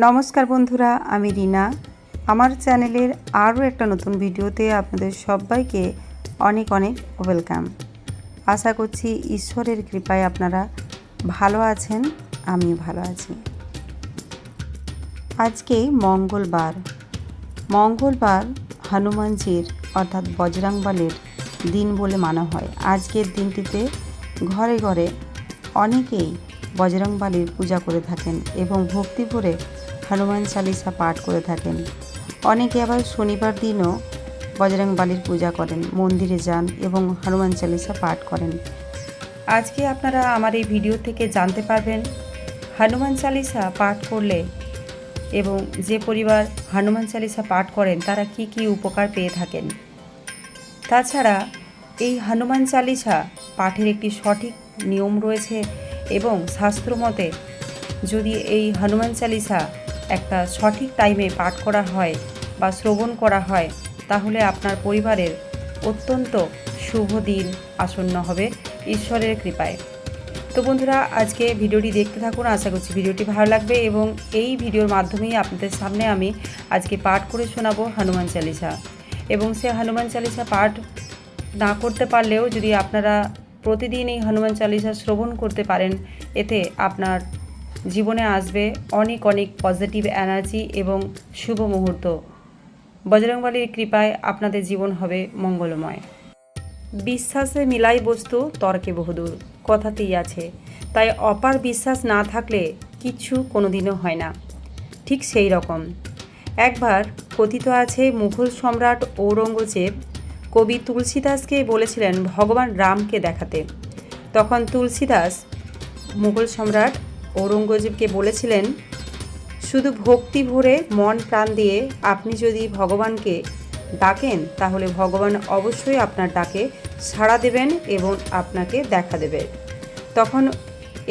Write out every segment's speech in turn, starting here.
নমস্কার বন্ধুরা, আমি রিনা। আমার চ্যানেলের আরও একটা নতুন ভিডিওতে আপনাদের সবাইকে অনেক অনেক ওয়েলকাম। আশা করছি ঈশ্বরের কৃপায় আপনারা ভালো আছেন, আমিও ভালো আছি। আজকে মঙ্গলবার হনুমানজির অর্থাৎ বজরংবলীর দিন বলে মানা হয়। আজকের দিনটিতে ঘরে ঘরে অনেকেই বজরংবলীর পূজা করে থাকেন এবং ভক্তি ভরে হনুমান চালিসা পাঠ করে থাকেন। অনেকে আবার শনিবার দিনও বজরংবলীর পূজা করেন, মন্দিরে যান এবং হনুমান চালিসা পাঠ করেন। আজকে আপনারা আমার এই ভিডিও থেকে জানতে পারবেন হনুমান চালিসা পাঠ করলে এবং যে পরিবার হনুমান চালিসা পাঠ করেন তারা কি কি উপকার পেয়ে থাকেন। তাছাড়া এই হনুমান চালিসা পাঠের একটি সঠিক নিয়ম রয়েছে এবং শাস্ত্রমতে যদি এই হনুমান চালিসা একটা সঠিক টাইমে পাঠ করা হয় বা শ্রবণ করা হয় তাহলে আপনার পরিবারের অত্যন্ত শুভ দিন আসন্ন হবে ঈশ্বরের কৃপায়। তো বন্ধুরা, আজকে ভিডিওটি দেখতে থাকুন। আশা করছি ভিডিওটি ভালো লাগবে এবং এই ভিডিওর মাধ্যমেই আপনাদের সামনে আমি আজকে পাঠ করে শোনাবো হনুমান চালিসা। এবং সে হনুমান চালিসা পাঠ না করতে পারলেও যদি আপনারা প্রতিদিন এই হনুমান চালিসা শ্রবণ করতে পারেন, এতে আপনার জীবনে আসবে অনেক অনেক পজিটিভ এনার্জি এবং শুভ মুহূর্ত। বজরংবলীর কৃপায় আপনাদের জীবন হবে মঙ্গলময়। বিশ্বাসে মিলাই বস্তু তর্কে বহুদূর কথাতেই আছে, তাই অপার বিশ্বাস না থাকলে কিছু কোনোদিনও হয় না। ঠিক সেই রকম একবার কথিত আছে মুঘল সম্রাট ঔরঙ্গজেব কবি তুলসীদাসকে বলেছিলেন ভগবান রামকে দেখাতে। তখন তুলসীদাস মুঘল সম্রাট ঔরঙ্গজেবকে বলেছিলেন, শুধু ভক্তি ভরে মন প্রাণ দিয়ে আপনি যদি ভগবানকে ডাকেন তাহলে ভগবান অবশ্যই আপনার ডাকে সাড়া দেবেন এবং আপনাকে দেখা দেবে। তখন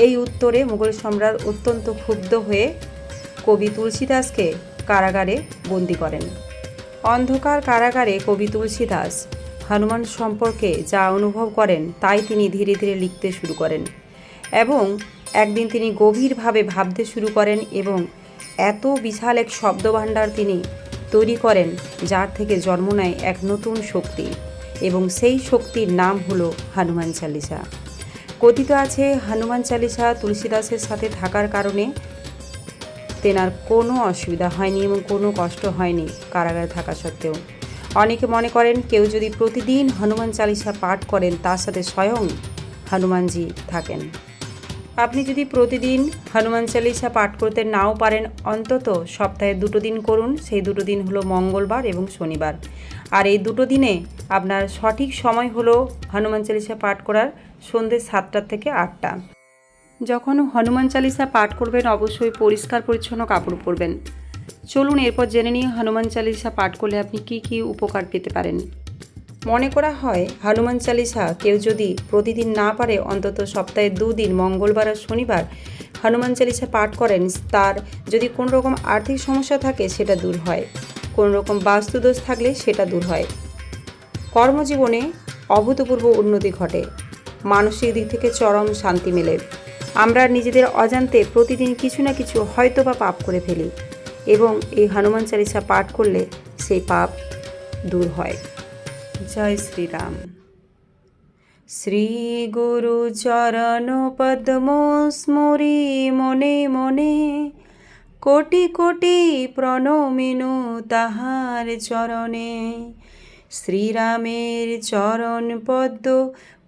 এই উত্তরে মুঘল সম্রাট অত্যন্ত ক্ষুব্ধ হয়ে কবি তুলসীদাসকে কারাগারে বন্দি করেন। অন্ধকার কারাগারে কবি তুলসীদাস হনুমান সম্পর্কে যা অনুভব করেন তাই তিনি ধীরে ধীরে লিখতে শুরু করেন এবং একদিন তিনি গভীরভাবে ভাবতে শুরু করেন এবং এত বিশাল এক শব্দভাণ্ডার তিনি তৈরি করেন যার থেকে জন্ম নেয় এক নতুন শক্তি এবং সেই শক্তির নাম হলো হনুমান চালিসা। কথিত আছে হনুমান চালিসা তুলসীদাসের সাথে থাকার কারণে তেনার কোনো অসুবিধা হয়নি এবং কোনো কষ্ট হয়নি কারাগারে থাকা সত্ত্বেও। অনেকে মনে করেন কেউ যদি প্রতিদিন হনুমান চালিসা পাঠ করেন তার সাথে স্বয়ং হনুমানজি থাকেন। আপনি যদি প্রতিদিন হনুমান চালিসা পাঠ করতে নাও পারেন, অন্তত সপ্তাহে 2 দিন করুন। সেই 2 দিন হলো মঙ্গলবার এবং শনিবার। আর এই 2 দিনে আপনার সঠিক সময় হলো হনুমান চালিসা পাঠ করার সন্ধ্যে 7টা থেকে 8টা। যখন হনুমান চালিসা পাঠ করবেন অবশ্যই পরিষ্কার পরিচ্ছন্ন কাপড় পরবেন। চলুন এরপর জেনে নিই হনুমান চালিসা পাঠ করলে আপনি কি কি উপকার পেতে পারেন। মনে করা হয় হনুমান চালিসা কেউ যদি প্রতিদিন না পারে অন্তত সপ্তাহে 2 দিন মঙ্গলবার আর শনিবার হনুমান চালিসা পাঠ করেন, তার যদি কোনো রকম আর্থিক সমস্যা থাকে সেটা দূর হয়, কোনো রকম বাস্তুদোষ থাকলে সেটা দূর হয়, কর্মজীবনে অভূতপূর্ব উন্নতি ঘটে, মানসিক দিক থেকে চরম শান্তি মেলে। আমরা নিজেদের অজান্তে প্রতিদিন কিছু না কিছু হয়তো বা পাপ করে ফেলি এবং এই হনুমান চালিসা পাঠ করলে সেই পাপ দূর হয়। জয় শ্রীরাম। শ্রী গুরু চরণ পদ্ম স্মরি মনে মনে, কোটি কোটি প্রণমিনু তাহার চরণে। শ্রীরামের চরণ পদ্ম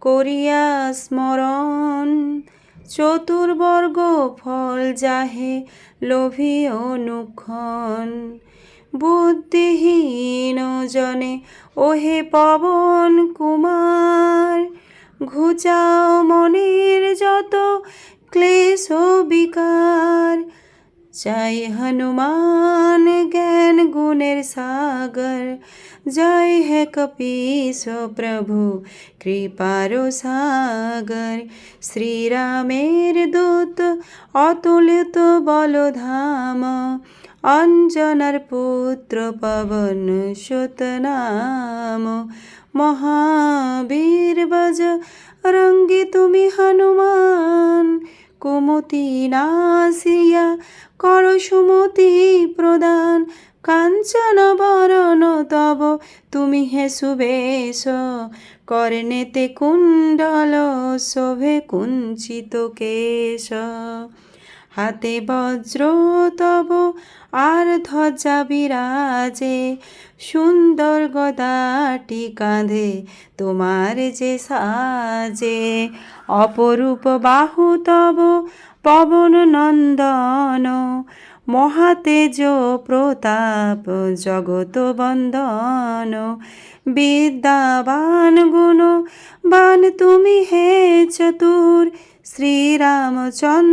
করিয়া স্মরণ, চতুর্বর্গ ফল যাহে লোভী অনুক্ষণ। বুদ্ধিহীন জনে ওহে পবন কুমার, ঘুচাও মনের যত ক্লেশ বিকার। জয় হনুমান জ্ঞান গুণের সাগর, জয় হে কপীশ প্রভু কৃপার সাগর। শ্রীরামের দূত অতুলিত বলধাম, অঞ্জনার পুত্র পবন সুত নাম। মহাবীর বজরঙ্গী তুমি হনুমান, কুমতি নাসিয়া কর সুমতি প্রদান, কাঞ্চন বরণ তব তুমি হে সুবেশ, কর্ণেতে কুণ্ডল শোভে কুঞ্চিত কেশ, হাতে বজ্র তব আর ধ্বজা বিরাজে, সুন্দর গদাটি কাঁধে তোমার যে সাজে, অপরূপ বাহু তব পবন নন্দন, মহাতেজ প্রতাপ জগত বন্দন, বিদ্যাবান গুণবান তুমি হে চতুর, শ্রীরামচন্দ্রের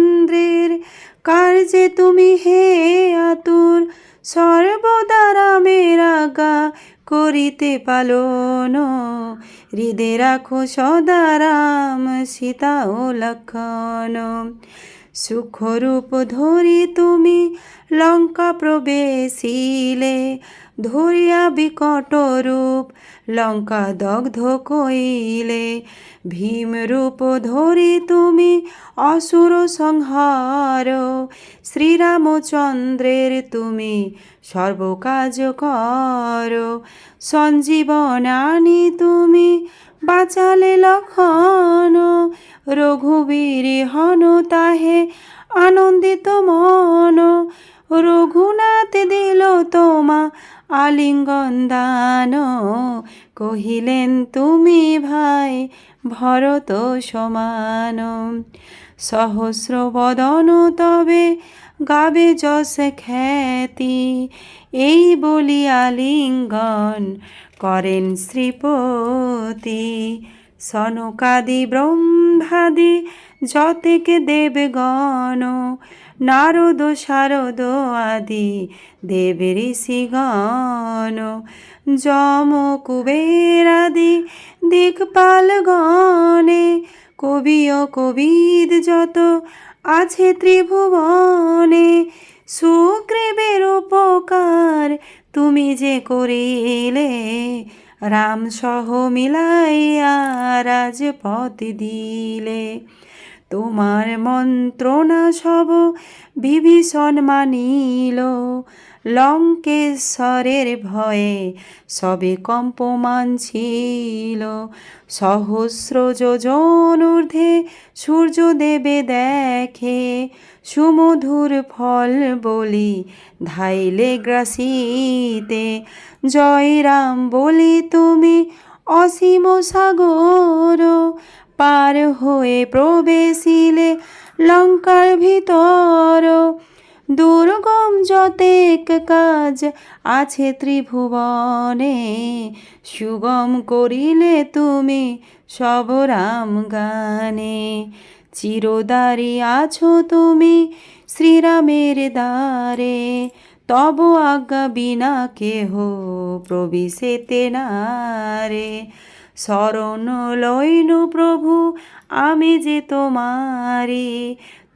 কার্যে তুমি হে আতুর, সর্বদা রামের আজ্ঞা করিতে পালন, হৃদে রাখো সদা রাম সীতা ও লক্ষণ, সুখরূপ ধরি তুমি লঙ্কা প্রবেশিলে, ধরিয়া বিকট রূপ লঙ্কা দগ্ধ কইলে, ভীম রূপ ধরি তুমি অসুর সংহার, শ্রীরামচন্দ্রের তুমি সর্বকাজ কর, সঞ্জীবন আনি তুমি বাঁচালে লক্ষণ, রঘুবীর হন তাহে আনন্দিত মন, রঘুনাথ দিল তোমা আলিঙ্গন দান, কহিলেন তুমি ভাই ভরত সমান, সহস্র বদন তবে গাবে যশ খ্যাতি, এই বলি আলিঙ্গন করেন শ্রীপতি, সনকাদি ব্রহ্মাদি যতেক দেবগণ, নারদ শারদ আদি দেব ঋষিগণ, যম কুবের আদি দিকপালগণে, কবি ও কবিদ যত আছে ত্রিভুবনে, সুগ্রীবের উপকার তুমি যে করিলে, রাম সহ মিলাইয়া রাজপথ দিলে, তোমার মন্ত্রণা সব বিভীষণ মানিল, লঙ্কেশ্বরের ভয়ে সবে কম্পমান ছিল, সহস্র যোজন ঊর্ধ্বে সূর্য দেবে দেখে, সুমধুর ফল বলি ধাইলে গ্রাসিতে, জয় রাম বলি তুমি অসীম সাগর, পার হয়ে প্রবেশিলে লঙ্কার ভিতর, দুর্গম যতেক কাজ আছে ত্রিভুবনে, সুগম করিলে তুমি সব রাম গানে, চিরদারি আছো তুমি শ্রীরামের দ্বারে, তব আজ্ঞা বিনা কেহ প্রবিশেতে নারে, শরণ লইনু প্রভু আমি যে তোমারি,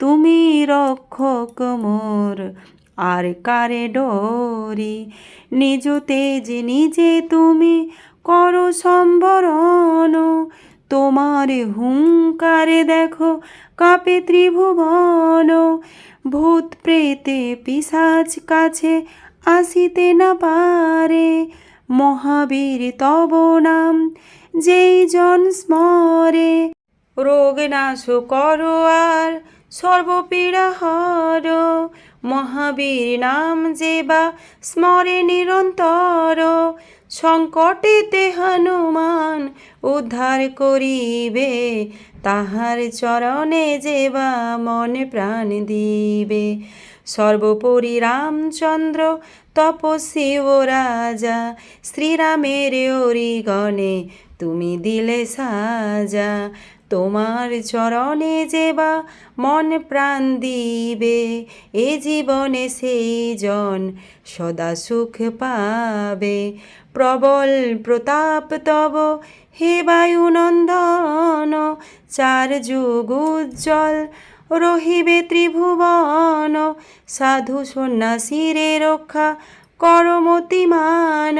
তুমি রক্ষক মোর আর কারে ডরি, নিজ তেজ নিজে তুমি করো সম্বরণ, তোমার হুঙ্কারে দেখো কাপে ত্রিভুবন, ভূত প্রেতে পিশাচ কাছে আসিতে না পারে, মহাবীর তব নাম যেই জন স্মরে, রোগ নাশ করো আর সর্বপীড়া হর, মহাবীর নাম যে বা স্মরে নিরন্তর, সংকটেতে হনুমান উদ্ধার করিবে, তাহার চরণে যে বা মনে প্রাণ দিবে, সর্বোপরি রামচন্দ্র তপস্বী ও রাজা, শ্রীরামের অরিগণে তুমি দিলে সাজা, তোমার চরণে যে বা মন প্রাণ দিবে, এ জীবনে সেই জন সদা সুখ পাবে, প্রবল প্রতাপ তব হে বায়ুনন্দন, চার যুগ উজ্জ্বল রহিবে ত্রিভুবন, সাধু সন্ন্যাসীরে রক্ষা করমতিমান,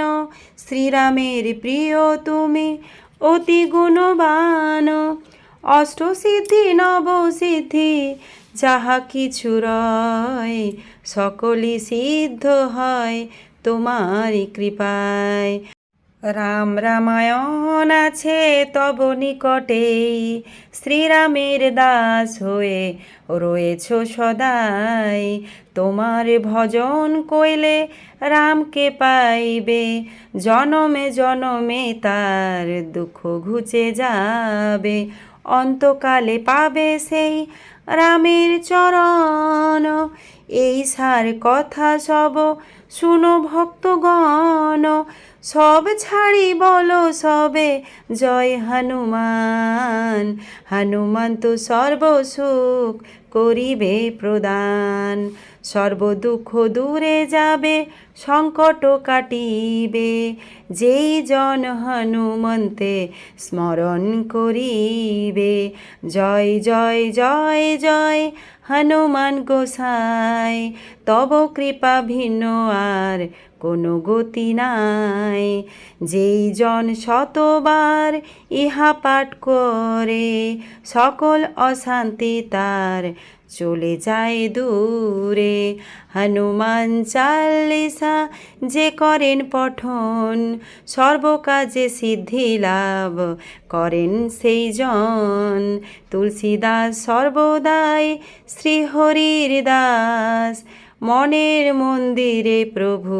শ্রীরামের প্রিয় তুমি অতি গুণবান, অষ্টসিদ্ধি নবসিদ্ধি যাহা কিছু রয়, সকলই সিদ্ধ হয় তোমারই কৃপায়। রাম রামায়ণ আছে তব নিকটেই, শ্রীরামের দাস হয়ে রয়েছ সদাই। তোমার ভজন কইলে রামকে পাইবে, জনমে জনমে তার দুঃখ ঘুচে যাবে। অন্তকালে পাবে সেই রামের চরণ, এই সার কথা সব শুনো ভক্তগণ। সব ছাড়ি বলো সবে জয় হনুমান, হনুমান তো সর্বসুখ করিবে প্রদান। সর্ব দুঃখ দূরে যাবে, সংকট কাটিবে, যেই জন হনুমন্তে স্মরণ করিবে। জয় জয় জয় জয় হনুমান গোসাই, তব কৃপা ভিন্ন আর কোনো গতি নাই। যেই জন শতবার ইহা পাঠ করে, সকল অশান্তি তার চলে যায় দূরে। হনুমান চালিসা যে করেন পঠন, সর্বকাজে সিদ্ধি লাভ করেন সেই জন। তুলসীদাস সর্বদাই শ্রীহরির দাস, মনের মন্দিরে প্রভু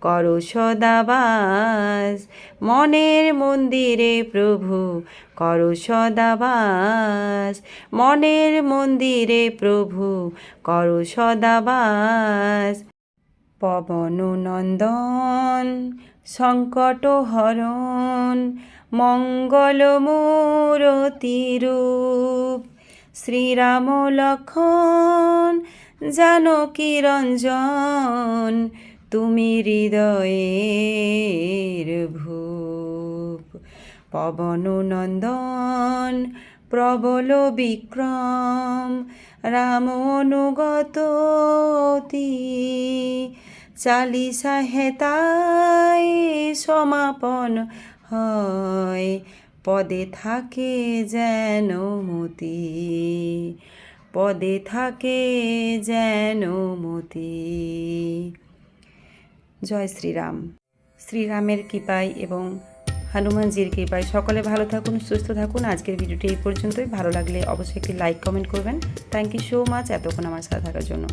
করো সদা বাস। মনের মন্দিরে প্রভু করো সদা বাস, মনের মন্দিরে প্রভু করো সদা বাস। পবন নন্দন সংকট হরণ, মঙ্গল মূরতি রূপ, শ্রীরাম লক্ষ্মণ জানকী রঞ্জন, তুমি হৃদয়ের ভূপ। পবন নন্দন প্রবল বিক্রম, রাম অনুগত অতি, চালিসা হেতায় সমাপন হয়, পদে থাকে যেন মতি, পদে থাকে যেন মতি। জয় শ্রীরাম। শ্রীরামের কৃপায় এবং হনুমানজির কৃপায় সকলে ভালো থাকুন, সুস্থ থাকুন। আজকের ভিডিওটি এই পর্যন্তই। ভালো লাগলে অবশ্যই একটি লাইক কমেন্ট করবেন। থ্যাংক ইউ সো মাচ এতক্ষণ আমার সাথে থাকার জন্য।